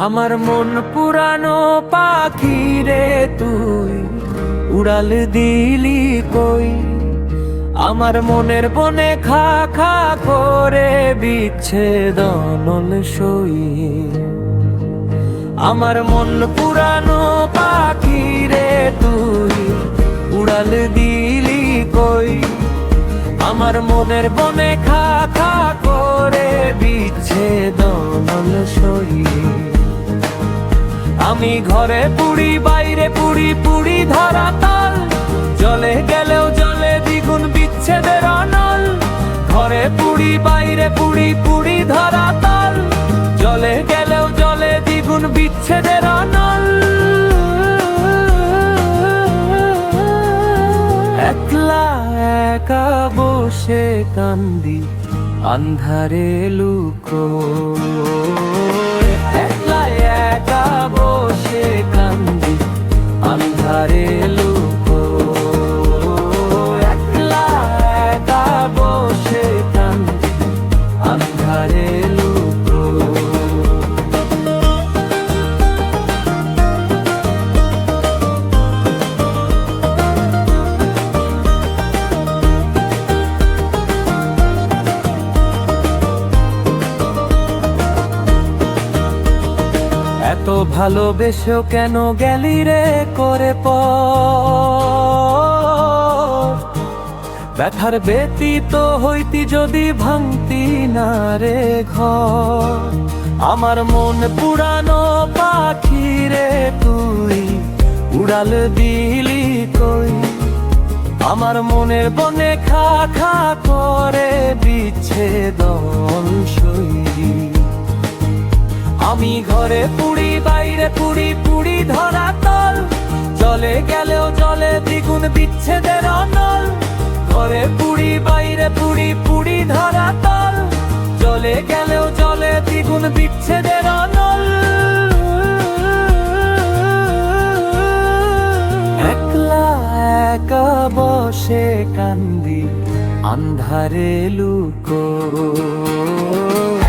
আমার মন পুরানো পাখি রে তুই উড়াল দিলি কই। আমার মনের বনে খা খা করে বিচ্ছেদনল সই। আমার মন পুরানো পাখি রে তুই উড়াল দিলি কই। আমার মনের বনে খা খা করে বিচ্ছেদনল সই। আমি ঘরে পুড়ি বাইরে পুড়ি পুড়ি ধরা তাল, জলে গেলেও জলে দ্বিগুণ বিচ্ছেদের অনল। ঘরে পুড়ি বাইরে পুড়ি পুড়ি ধরা তাল, জলে গেলেও জলে দ্বিগুণ বিচ্ছেদের অনল। একলা একা বসে কান্দি আন্ধারে লুকো। একলা একা বসে কান্দি আন্ধারে লুকো। একলা একা বসে কান্দি আন্ধারে লুকো। এত ভালোবেসেও কেন গেলি রে করে পর? ব্যথার ব্যতীত হইতি যদি ভাঙতি না রে ঘর। আমার মন পুরানো পাখি রে তুই উড়াল দিলি কই। আমার মনের বনে খা খা করে বিচ্ছেদন সই। আমি ঘরে পুড়ি বাইরে পুড়ি পুড়ি ধরা তল, জলে গেলেও জলে দ্বিগুণ বিচ্ছেদের অনল। ঘরে পুড়ি বাইরে পুড়ি পুড়ি ধরা তল, জলে গেলেও জলে দ্বিগুণ বিচ্ছেদের অনল। একলা একা বসে কান্দি আন্ধারে লুকো।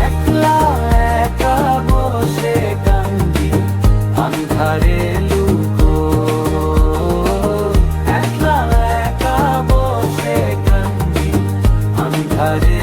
একলা একা বসে কান্দি আন্ধারে লুকো। একলা একা বসে কান্দি আন্ধারে